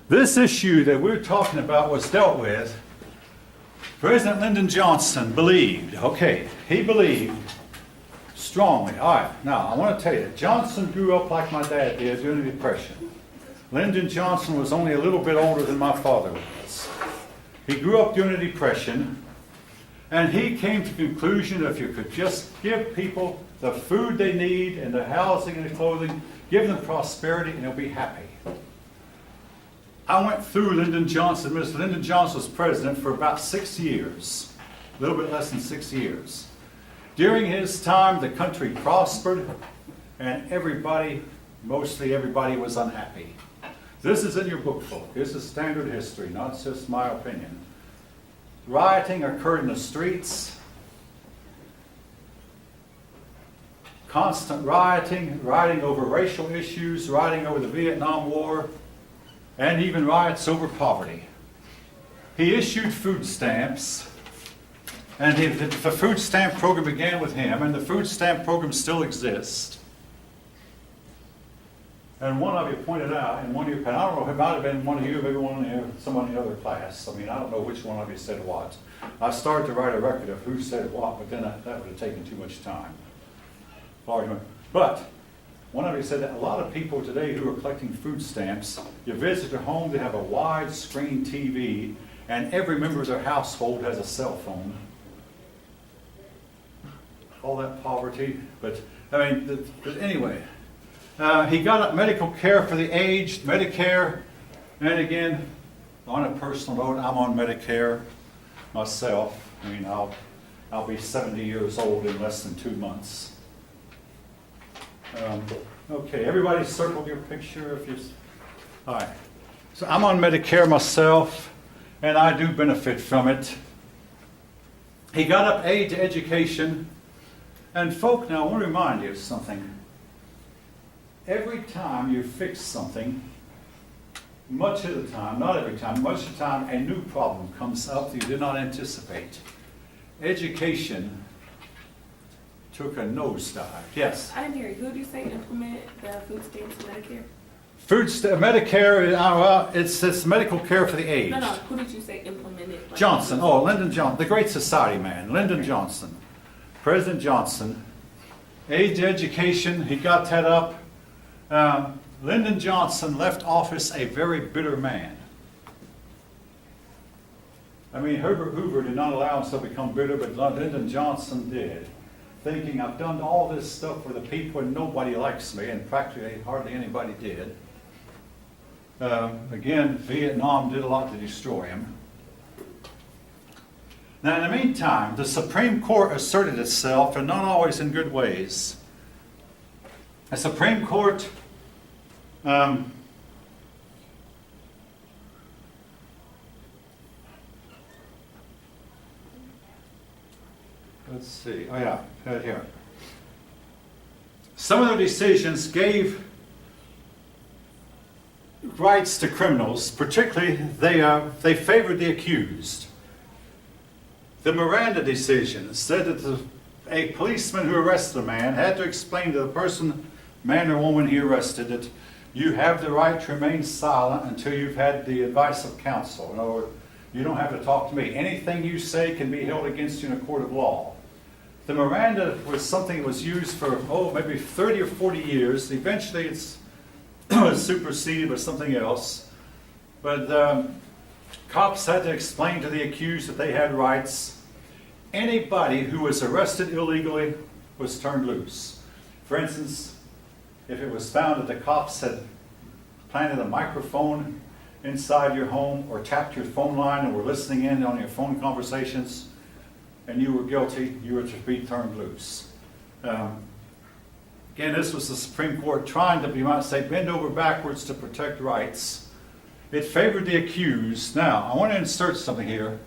This issue that we're talking about was dealt with. President Lyndon Johnson believed, he believed strongly. All right, now I want to tell you, Johnson grew up like my dad did during the Depression. Lyndon Johnson was only a little bit older than my father was. He grew up during the Depression, and he came to the conclusion that if you could just give people the food they need and the housing and the clothing, give them prosperity and they'll be happy. I went through Lyndon Johnson. Mr. Lyndon Johnson was president for about 6 years, a little bit less than 6 years. During his time, the country prospered, and everybody, mostly everybody, was unhappy. This is in your book book. This is standard history, not just my opinion. Rioting occurred in the streets. Constant rioting over racial issues, rioting over the Vietnam War, and even riots over poverty. He issued food stamps, and the food stamp program began with him, and the food stamp program still exists. And one of you pointed out, in one of your, I don't know if it might have been one of you, maybe someone in the other class. I mean, I don't know which one of you said what. I started to write a record of who said what, but then that would have taken too much time. But one of you said that a lot of people today who are collecting food stamps, you visit their home, they have a wide-screen TV, and every member of their household has a cell phone. All that poverty, but I mean, anyway. He got up medical care for the aged, Medicare, and again, on a personal note, I'm on Medicare myself. I mean, I'll be 70 years old in less than 2 months. Okay, everybody circled your picture if you. All right. So I'm on Medicare myself, and I do benefit from it. He got up aid to education, and folk, now I want to remind you of something. Every time you fix something, much of the time, not every time, much of the time, a new problem comes up that you did not anticipate. Education took a nosedive. Yes? I didn't hear you. Who did you say implement the food stamps and Medicare? Medicare, well, it's medical care for the aged. No, who did you say implemented? Johnson, Lyndon Johnson, the Great Society man, Lyndon Johnson. President Johnson. Age education, he got that up. Lyndon Johnson left office a very bitter man. I mean, Herbert Hoover did not allow himself to become bitter, but Lyndon Johnson did. Thinking, I've done all this stuff for the people and nobody likes me, and practically hardly anybody did. Again, Vietnam did a lot to destroy him. Now, in the meantime, the Supreme Court asserted itself, and not always in good ways. The Supreme Court let's see. Oh yeah, right here. Some of the decisions gave rights to criminals, particularly they favored the accused. The Miranda decision said that a policeman who arrested a man had to explain to the person, man or woman he arrested, that you have the right to remain silent until you've had the advice of counsel. In other words, you don't have to talk to me. Anything you say can be held against you in a court of law. The Miranda was something that was used for, maybe 30 or 40 years. Eventually it's superseded by something else. But cops had to explain to the accused that they had rights. Anybody who was arrested illegally was turned loose. For instance, if it was found that the cops had planted a microphone inside your home or tapped your phone line and were listening in on your phone conversations and you were guilty, you were to be turned loose. Again, this was the Supreme Court trying to, you might say, bend over backwards to protect rights. It favored the accused. Now, I want to insert something here.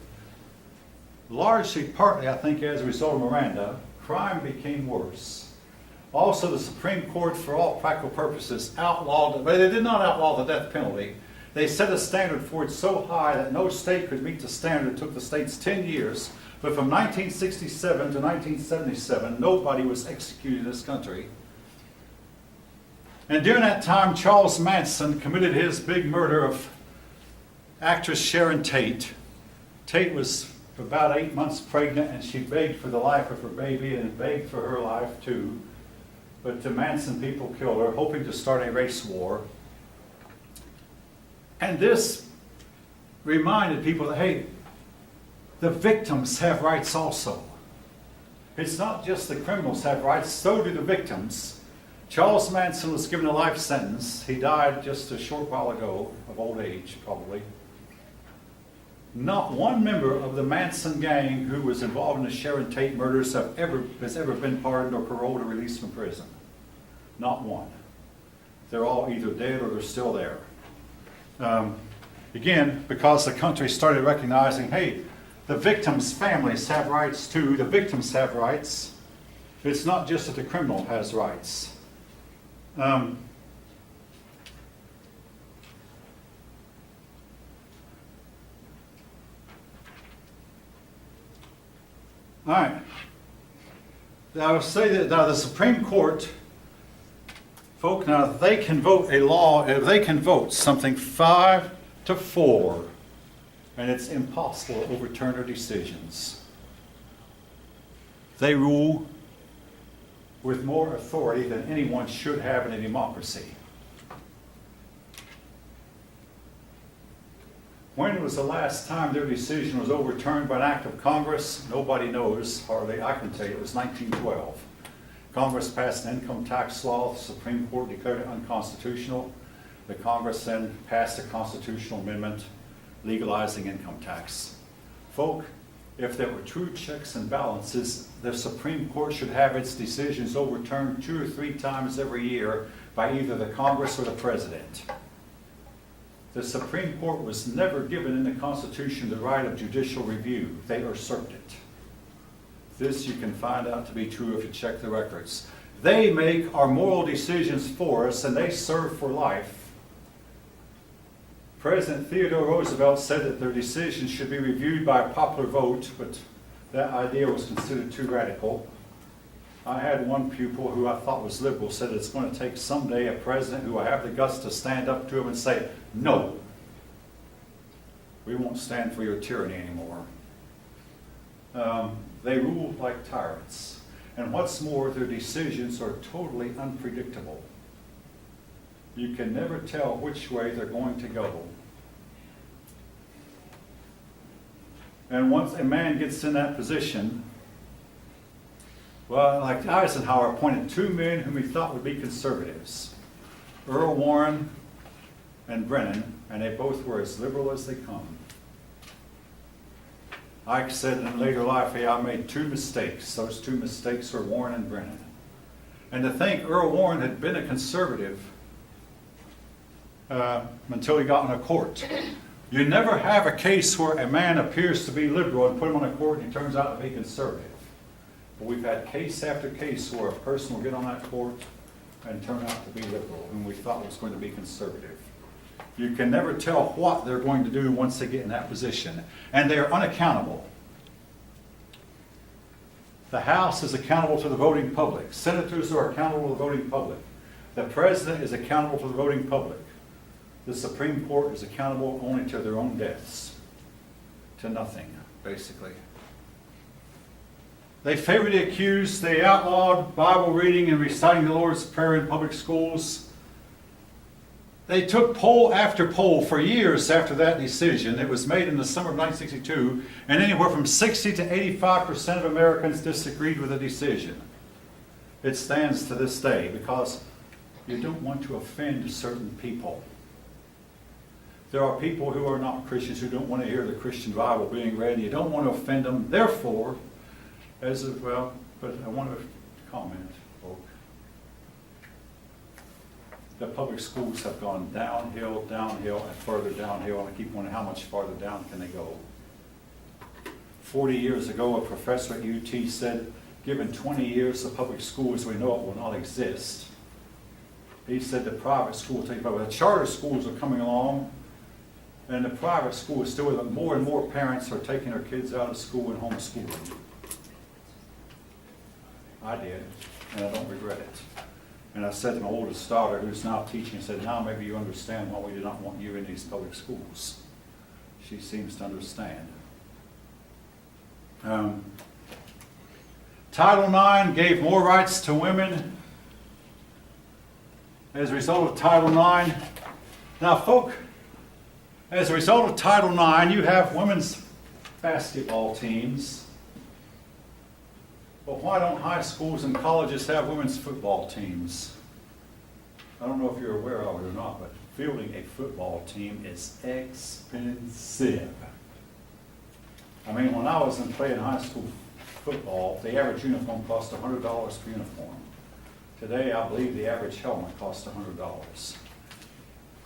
Largely, partly, I think, as a result of Miranda, crime became worse. Also, the Supreme Court, for all practical purposes, outlawed, but they did not outlaw the death penalty. They set a standard for it so high that no state could meet the standard. It took the states 10 years. But from 1967 to 1977, nobody was executed in this country. And during that time, Charles Manson committed his big murder of actress Sharon Tate. Tate was about 8 months pregnant, and she begged for the life of her baby and begged for her life too. But the Manson people killed her, hoping to start a race war. And this reminded people that, hey, the victims have rights also. It's not just the criminals have rights, so do the victims. Charles Manson was given a life sentence. He died just a short while ago, of old age probably. Not one member of the Manson gang who was involved in the Sharon Tate murders has ever been pardoned or paroled or released from prison. Not one. They're all either dead or they're still there. Again, because the country started recognizing, hey, the victims' families have rights too. The victims have rights. It's not just that the criminal has rights. All right. I will say that now the Supreme Court, folk, now they can vote a law, if they can vote something 5-4, and it's impossible to overturn their decisions. They rule with more authority than anyone should have in a democracy. When was the last time their decision was overturned by an act of Congress? Nobody knows, hardly. I can tell you, it was 1912. Congress passed an income tax law. The Supreme Court declared it unconstitutional. The Congress then passed a constitutional amendment legalizing income tax. Folk, if there were true checks and balances, the Supreme Court should have its decisions overturned 2 or 3 times every year by either the Congress or the President. The Supreme Court was never given in the Constitution the right of judicial review. They usurped it. This you can find out to be true if you check the records. They make our moral decisions for us, and they serve for life. President Theodore Roosevelt said that their decisions should be reviewed by a popular vote, but that idea was considered too radical. I had one pupil who I thought was liberal said it's going to take someday a president who will have the guts to stand up to him and say, no, we won't stand for your tyranny anymore. They rule like tyrants. And what's more, their decisions are totally unpredictable. You can never tell which way they're going to go. And once a man gets in that position, well, like Eisenhower appointed 2 men whom he thought would be conservatives, Earl Warren and Brennan, and they both were as liberal as they come. Ike said in later life, hey, I made 2 mistakes. Those 2 mistakes were Warren and Brennan. And to think Earl Warren had been a conservative until he got in a court. You never have a case where a man appears to be liberal and put him on a court and he turns out to be conservative. But we've had case after case where a person will get on that court and turn out to be liberal, whom we thought was going to be conservative. You can never tell what they're going to do once they get in that position. And they are unaccountable. The House is accountable to the voting public. Senators are accountable to the voting public. The President is accountable to the voting public. The Supreme Court is accountable only to their own deaths. To nothing, basically. They favor the accused. They outlawed Bible reading and reciting the Lord's Prayer in public schools. They took poll after poll for years after that decision. It was made in the summer of 1962, and anywhere from 60 to 85% of Americans disagreed with the decision. It stands to this day because you don't want to offend certain people. There are people who are not Christians who don't want to hear the Christian Bible being read, and you don't want to offend them. Therefore, but I want to comment. The public schools have gone downhill, and further downhill, and I keep wondering how much farther down can they go. 40 years ago, a professor at UT said, given 20 years, the public schools we know it will not exist. He said the private school will take over. The charter schools are coming along, and the private school is still with it. More and more parents are taking their kids out of school and homeschooling. I did, and I don't regret it. And I said to my oldest daughter, who's now teaching, I said, now maybe you understand why we do not want you in these public schools. she seems to understand. Title IX gave more rights to women as a result of Title IX. Now, folk, as a result of Title IX, you have women's basketball teams. But why don't high schools and colleges have women's football teams? I don't know if you're aware of it or not, but fielding a football team is expensive. I mean, when I was playing high school football, the average uniform cost $100 per uniform. Today, I believe the average helmet costs $100.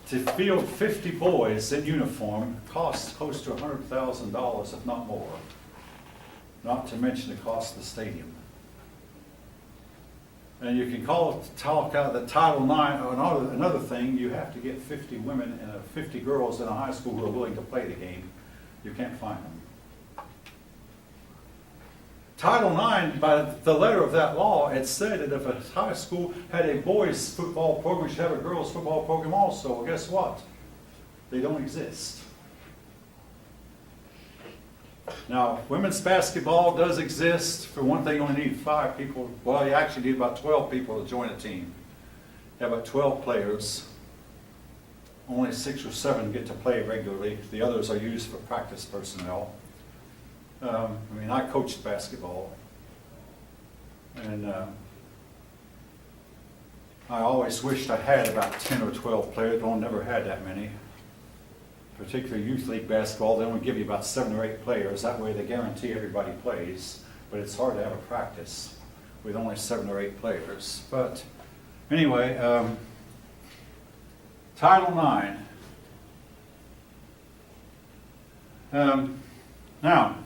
To field 50 boys in uniform costs close to $100,000, if not more. Not to mention the cost of the stadium. And you can talk out the Title IX, or another thing, you have to get 50 women and 50 girls in a high school who are willing to play the game. You can't find them. Title IX, by the letter of that law, it said that if a high school had a boys' football program, it should have a girls' football program also. Well, guess what? They don't exist. Now, women's basketball does exist. For one thing, you only need 5 people. Well, you actually need about 12 people to join a team. You have about 12 players. Only 6 or 7 get to play regularly. The others are used for practice personnel. I coached basketball. And I always wished I had about 10 or 12 players, but I never had that many. Particularly youth league basketball, they only give you about 7 or 8 players. That way they guarantee everybody plays. But it's hard to have a practice with only 7 or 8 players. But anyway, Title IX. Now,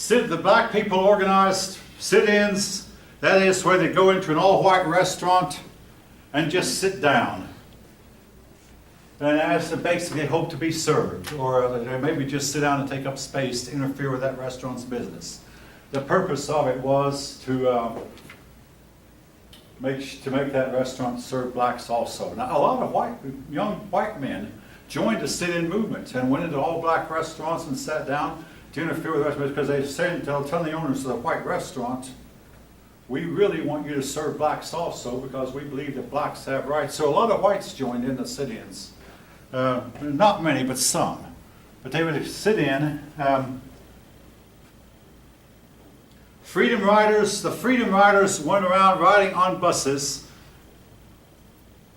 the black people organized sit-ins. That is where they go into an all-white restaurant and just sit down. And as to basically hope to be served, or they maybe just sit down and take up space to interfere with that restaurant's business. The purpose of it was to make that restaurant serve blacks also. Now, a lot of young white men joined the sit-in movement and went into all-black restaurants and sat down to interfere with the restaurant because they said, tell the owners of the white restaurant, we really want you to serve blacks also because we believe that blacks have rights. So a lot of whites joined in the sit-ins. Not many, but some. But they would sit in. The Freedom Riders went around riding on buses.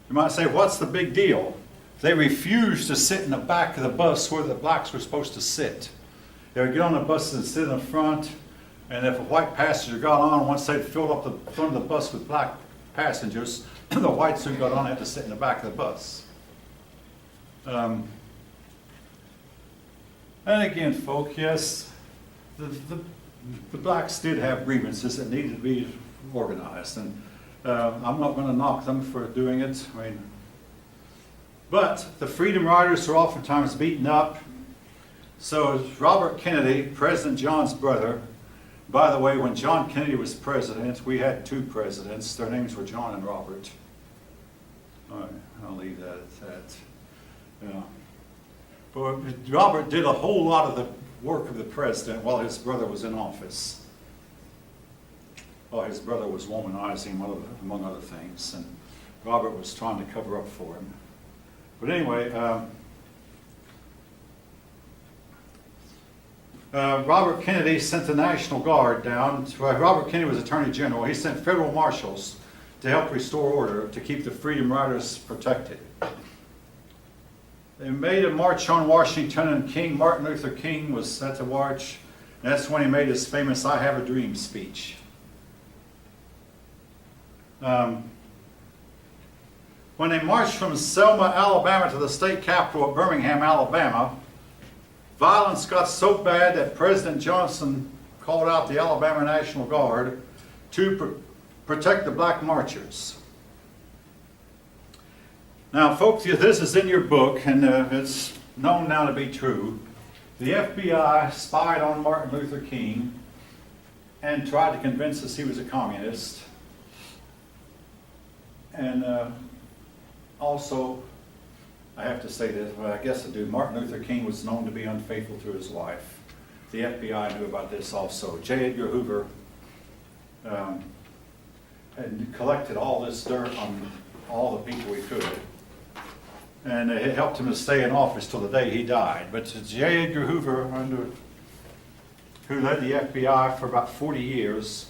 You might say, what's the big deal? They refused to sit in the back of the bus where the blacks were supposed to sit. They would get on the bus and sit in the front. And if a white passenger got on, once they'd filled up the front of the bus with black passengers, the whites who got on had to sit in the back of the bus. And again, folk, yes, the blacks did have grievances that needed to be organized. And I'm not going to knock them for doing it. But the Freedom Riders were oftentimes beaten up. So Robert Kennedy, President John's brother. By the way, when John Kennedy was president, we had 2 presidents. Their names were John and Robert. All right, I'll leave that at that. Yeah. But Robert did a whole lot of the work of the president while his brother was in office. Well, his brother was womanizing, among other things, and Robert was trying to cover up for him. But anyway, Robert Kennedy sent the National Guard down. Robert Kennedy was Attorney General. He sent federal marshals to help restore order to keep the Freedom Riders protected. They made a march on Washington, and Martin Luther King was at the march. And that's when he made his famous I Have a Dream speech. When they marched from Selma, Alabama to the state capitol at Birmingham, Alabama, violence got so bad that President Johnson called out the Alabama National Guard to protect the black marchers. Now, folks, this is in your book, and it's known now to be true. The FBI spied on Martin Luther King and tried to convince us he was a communist. And also, I have to say this, well, I guess I do, Martin Luther King was known to be unfaithful to his wife. The FBI knew about this also. J. Edgar Hoover had collected all this dirt on all the people he could, and it helped him to stay in office till the day he died. But J. Edgar Hoover, who led the FBI for about 40 years,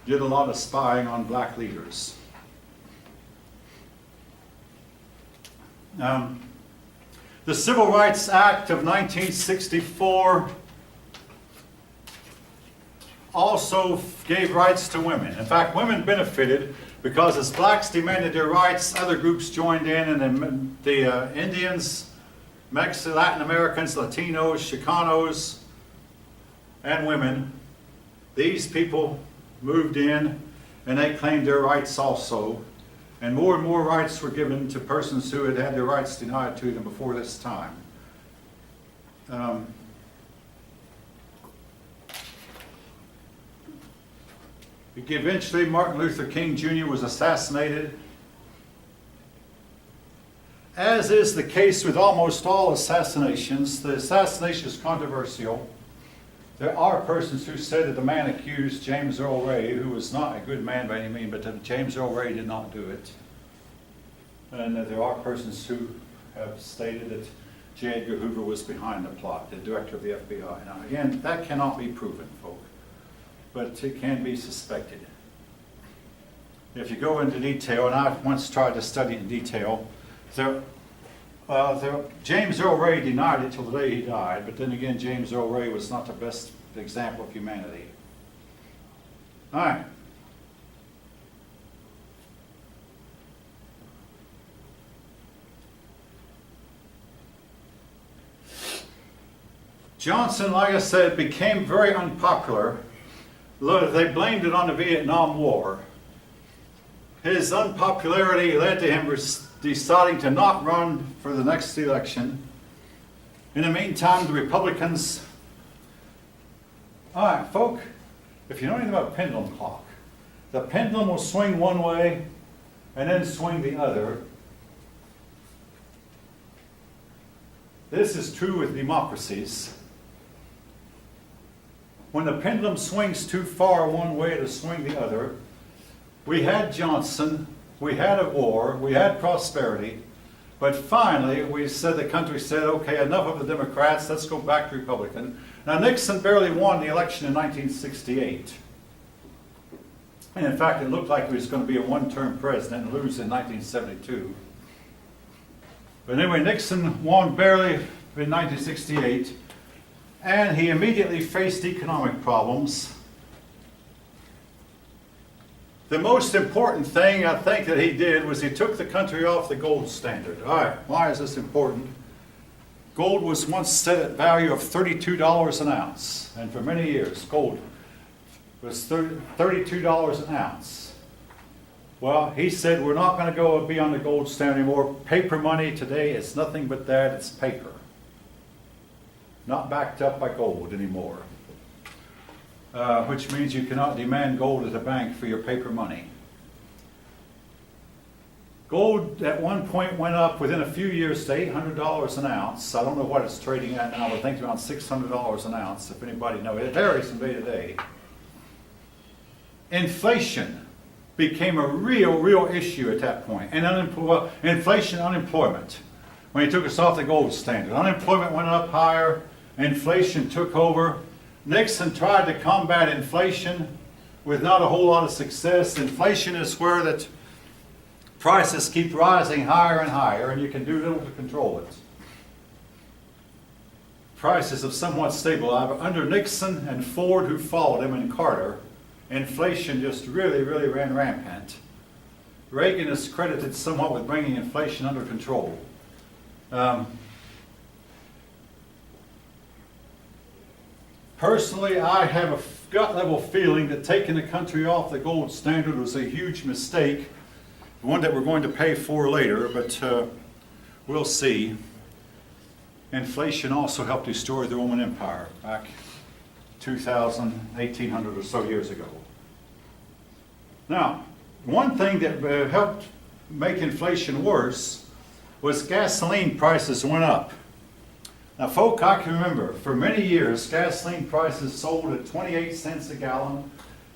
did a lot of spying on black leaders. The Civil Rights Act of 1964 also gave rights to women. In fact, women benefited because as blacks demanded their rights, other groups joined in, and the Indians, Latin Americans, Latinos, Chicanos, and women, these people moved in and they claimed their rights also. And more rights were given to persons who had had their rights denied to them before this time. Eventually, Martin Luther King Jr. was assassinated. As is the case with almost all assassinations, the assassination is controversial. There are persons who said that the man accused, James Earl Ray, who was not a good man by any means, but that James Earl Ray did not do it. And there are persons who have stated that J. Edgar Hoover was behind the plot, the director of the FBI. Now again, that cannot be proven, folk, but it can be suspected. If you go into detail, and I once tried to study in detail, James Earl Ray denied it till the day he died, but then again, James Earl Ray was not the best example of humanity. All right. Johnson, like I said, became very unpopular. They blamed it on the Vietnam War. His unpopularity led to him deciding to not run for the next election. In the meantime, the Republicans... All right, folk, if you know anything about a pendulum clock, the pendulum will swing one way and then swing the other. This is true with democracies. When the pendulum swings too far one way to swing the other, we had Johnson, we had a war, we had prosperity, but finally the country said, okay, enough of the Democrats, let's go back to Republican. Now Nixon barely won the election in 1968. And in fact, it looked like he was going to be a one-term president and lose in 1972. But anyway, Nixon won barely in 1968. And he immediately faced economic problems. The most important thing I think that he did was he took the country off the gold standard. All right, why is this important? Gold was once set at value of $32 an ounce. And for many years, gold was $32 an ounce. Well, he said, we're not going to be on the gold standard anymore. Paper money today is nothing but that, it's paper. Not backed up by gold anymore, which means you cannot demand gold at a bank for your paper money. Gold at one point went up within a few years to $800 an ounce. I don't know what it's trading at now, but I think it's around $600 an ounce, if anybody knows. It varies from day to day. Inflation became a real issue at that point. And unemployment, when he took us off the gold standard. Unemployment went up higher. Inflation took over. Nixon tried to combat inflation with not a whole lot of success. Inflation is where that prices keep rising higher and higher, and you can do little to control it. Prices have somewhat stabilized. Under Nixon and Ford, who followed him, and Carter, inflation just really ran rampant. Reagan is credited somewhat with bringing inflation under control. Personally, I have a gut level feeling that taking the country off the gold standard was a huge mistake, one that we're going to pay for later, but we'll see. Inflation also helped destroy the Roman Empire back 1800 or so years ago. Now, one thing that helped make inflation worse was gasoline prices went up. Now, folk, I can remember, for many years, gasoline prices sold at 28 cents a gallon,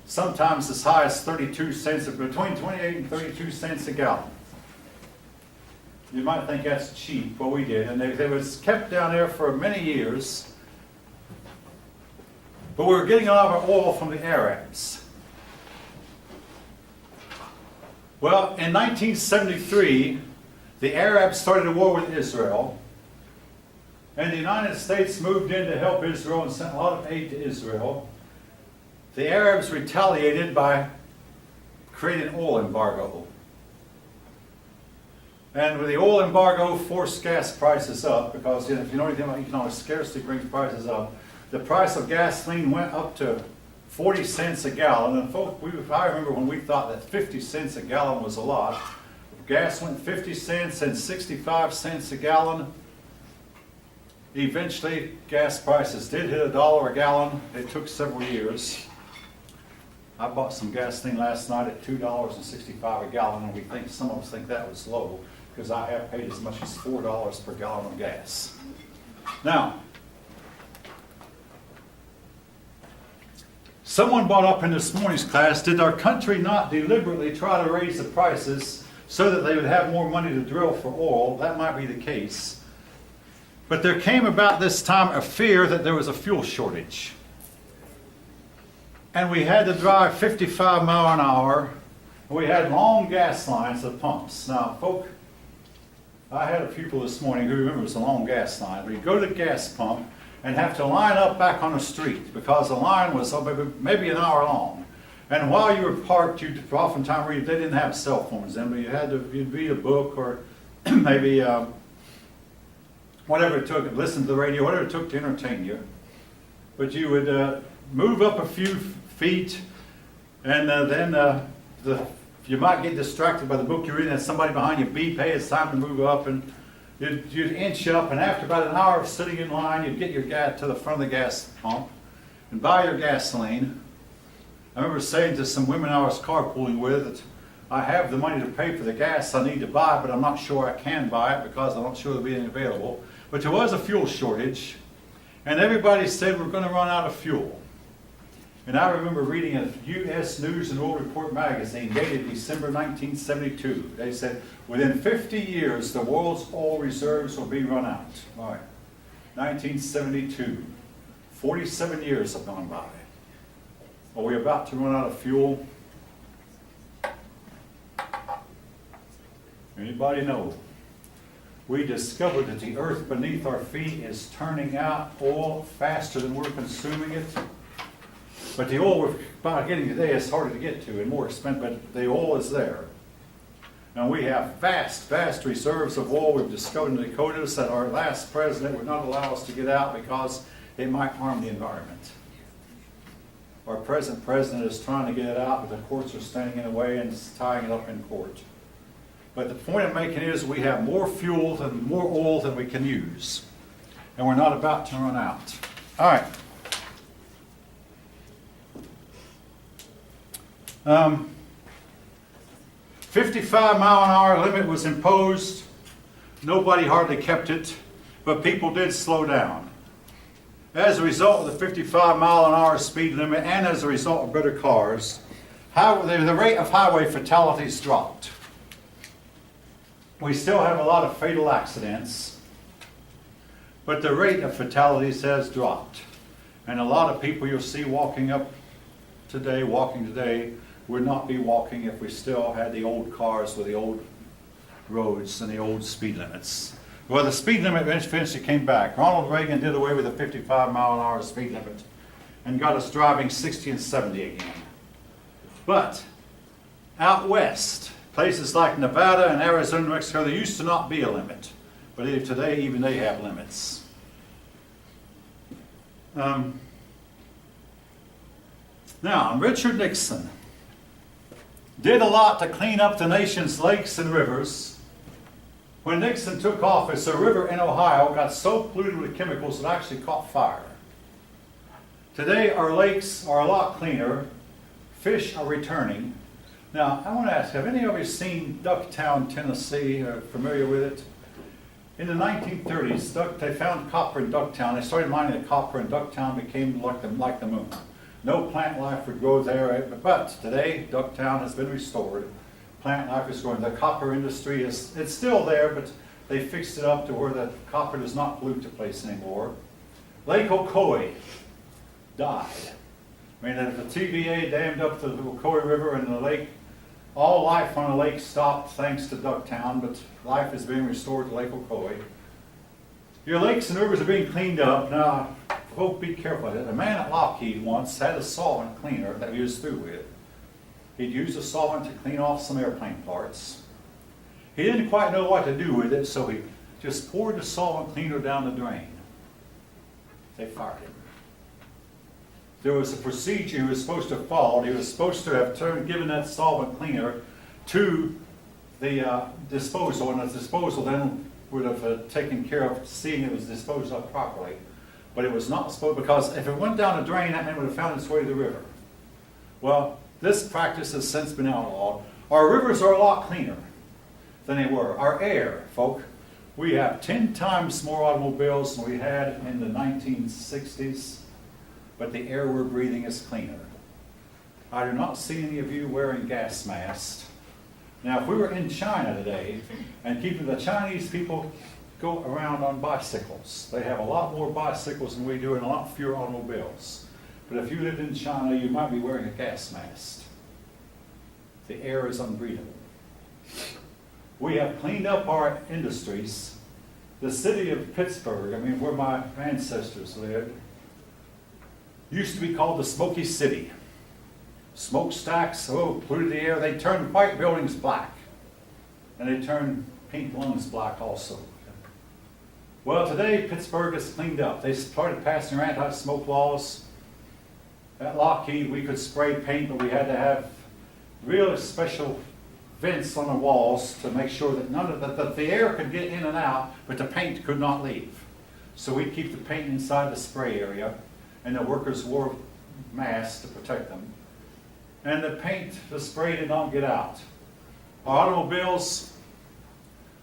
sometimes as high as 32 cents, between 28 and 32 cents a gallon. You might think that's cheap, but we did, and they was kept down there for many years. But we were getting a lot of our oil from the Arabs. Well, in 1973, the Arabs started a war with Israel, and the United States moved in to help Israel and sent a lot of aid to Israel. The Arabs retaliated by creating an oil embargo. And with the oil embargo, forced gas prices up, because if you know anything about economic scarcity brings prices up. The price of gasoline went up to 40 cents a gallon, and folks, I remember when we thought that 50 cents a gallon was a lot. Gas went 50 cents and 65 cents a gallon. Eventually, gas prices did hit $1 a gallon. It took several years. I bought some gasoline last night at $2.65 a gallon, and we think some of us think that was low, because I have paid as much as $4 per gallon of gas. Now, someone brought up in this morning's class, did our country not deliberately try to raise the prices so that they would have more money to drill for oil? That might be the case. But there came about this time a fear that there was a fuel shortage. And we had to drive 55 miles an hour. We had long gas lines at pumps. Now, folk, I had a pupil this morning who remembers the long gas line. We'd go to the gas pump and have to line up back on the street because the line was maybe an hour long. And while you were parked, you'd oftentimes read, they didn't have cell phones then, but you'd read a book or maybe whatever it took, listen to the radio, whatever it took to entertain you. But you would move up a few feet, and then you might get distracted by the book you're reading, and somebody behind you beep, hey, it's time to move up, and you'd inch up, and after about an hour of sitting in line, you'd get your gas to the front of the gas pump and buy your gasoline. I remember saying to some women I was carpooling with that I have the money to pay for the gas I need to buy, but I'm not sure I can buy it because I'm not sure there'll be any available. But there was a fuel shortage, and everybody said we're going to run out of fuel. And I remember reading a U.S. News and World Report magazine dated December 1972. They said, within 50 years, the world's oil reserves will be run out. All right. 1972. 47 years have gone by. Are we about to run out of fuel? Anybody know? We discovered that the earth beneath our feet is turning out oil faster than we're consuming it. But the oil we're getting today is harder to get to and more expensive, but the oil is there. And we have vast, vast reserves of oil we've discovered in the Dakotas that our last president would not allow us to get out because it might harm the environment. Our present president is trying to get it out, but the courts are standing in the way and tying it up in court. But the point I'm making is we have more fuel and more oil than we can use. And we're not about to run out. All right. 55-mile-an-hour limit was imposed. Nobody hardly kept it, but people did slow down. As a result of the 55-mile-an-hour speed limit and as a result of better cars, the rate of highway fatalities dropped. We still have a lot of fatal accidents, but the rate of fatalities has dropped. And a lot of people you'll see walking today, would not be walking if we still had the old cars with the old roads and the old speed limits. Well, the speed limit eventually came back. Ronald Reagan did away with the 55-mile-an-hour speed limit and got us driving 60 and 70 again. But out west, places like Nevada and Arizona and Mexico, there used to not be a limit. But today, even they have limits. Now, Richard Nixon did a lot to clean up the nation's lakes and rivers. When Nixon took office, a river in Ohio got so polluted with chemicals it actually caught fire. Today, our lakes are a lot cleaner. Fish are returning. Now, I want to ask, have any of you seen Ducktown, Tennessee, or familiar with it? In the 1930s, they found copper in Ducktown. They started mining the copper, and Ducktown became like the moon. No plant life would grow there, but today, Ducktown has been restored. Plant life is growing. The copper industry it's still there, but they fixed it up to where the copper does not pollute the place anymore. Lake Ocoee died. I mean, the TVA dammed up the Ocoee River and the lake. All life on the lake stopped thanks to Ducktown, but life is being restored to Lake Ocoee. Your lakes and rivers are being cleaned up. Now, folks, be careful of it. A man at Lockheed once had a solvent cleaner that he was through with. He'd used a solvent to clean off some airplane parts. He didn't quite know what to do with it, so he just poured the solvent cleaner down the drain. They fired him. There was a procedure he was supposed to follow. He was supposed to have given that solvent cleaner to the disposal, and the disposal then would have taken care of seeing it was disposed of properly. But it was not supposed, because if it went down the drain, that man would have found its way to the river. Well, this practice has since been outlawed. Our rivers are a lot cleaner than they were. Our air, folk, we have 10 times more automobiles than we had in the 1960s, but the air we're breathing is cleaner. I do not see any of you wearing gas masks. Now, if we were in China today, and keeping the Chinese people go around on bicycles, they have a lot more bicycles than we do and a lot fewer automobiles. But if you lived in China, you might be wearing a gas mask. The air is unbreathable. We have cleaned up our industries. The city of Pittsburgh, I mean, where my ancestors lived, used to be called the Smoky City. Smokestacks, polluted the air. They turned white buildings black. And they turned pink lungs black also. Well, today, Pittsburgh is cleaned up. They started passing their anti-smoke laws. At Lockheed, we could spray paint, but we had to have real special vents on the walls to make sure that the air could get in and out, but the paint could not leave. So we'd keep the paint inside the spray area, and the workers wore masks to protect them. And the spray did not get out. Our automobiles,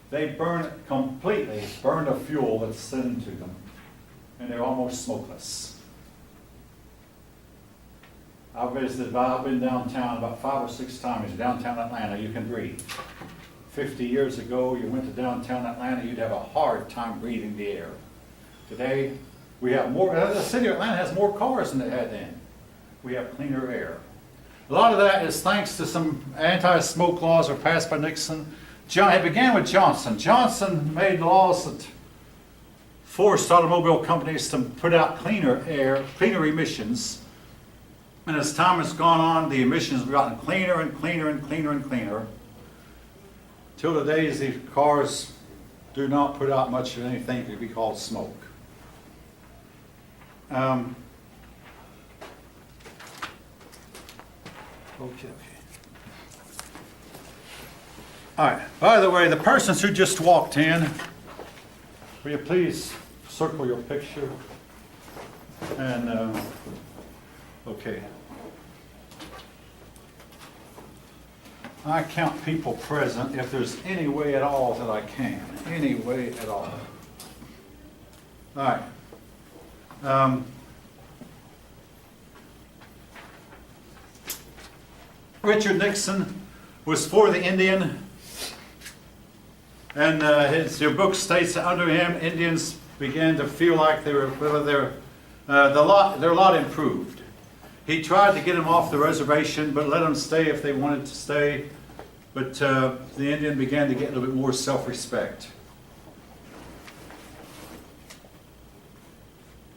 they burn the fuel that's sent into them, and they're almost smokeless. I've been downtown about 5 or 6 times. Downtown Atlanta, you can breathe. 50 years ago, you went to downtown Atlanta, you'd have a hard time breathing the air. Today, we have more, the city of Atlanta has more cars than it had then. We have cleaner air. A lot of that is thanks to some anti-smoke laws that were passed by Nixon. It began with Johnson. Johnson made laws that forced automobile companies to put out cleaner air, cleaner emissions. And as time has gone on, the emissions have gotten cleaner and cleaner and cleaner and cleaner. Till the days these cars do not put out much of anything that could be called smoke. Okay. All right. By the way, the persons who just walked in, will you please circle your picture? And, okay. I count people present if there's any way at all that I can. Any way at all. All right. Richard Nixon was for the Indian, and your book states that under him, Indians began to feel like their lot improved. He tried to get them off the reservation, but let them stay if they wanted to stay. But the Indian began to get a little bit more self-respect.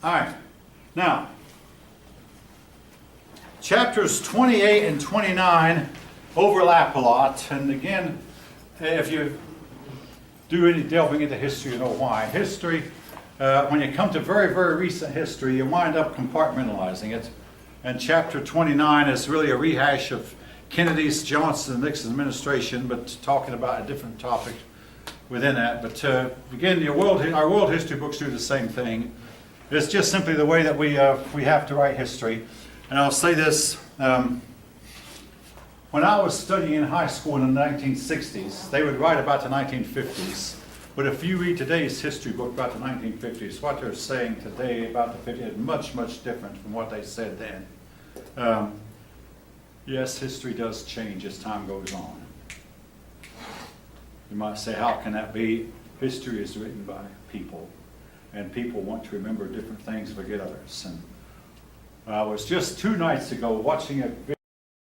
All right. Now, chapters 28 and 29 overlap a lot. And again, if you do any delving into history, you know why. History, when you come to very, very recent history, you wind up compartmentalizing it. And chapter 29 is really a rehash of Kennedy's, Johnson, and Nixon administration, but talking about a different topic within that. But again, our world history books do the same thing. It's just simply the way that we have to write history. And I'll say this, When I was studying in high school in the 1960s, they would write about the 1950s. But if you read today's history book about the 1950s, what they're saying today about the 50s is much, much different from what they said then. Yes, history does change as time goes on. You might say, how can that be? History is written by people, and people want to remember different things, forget others. And I was just 2 nights ago watching a video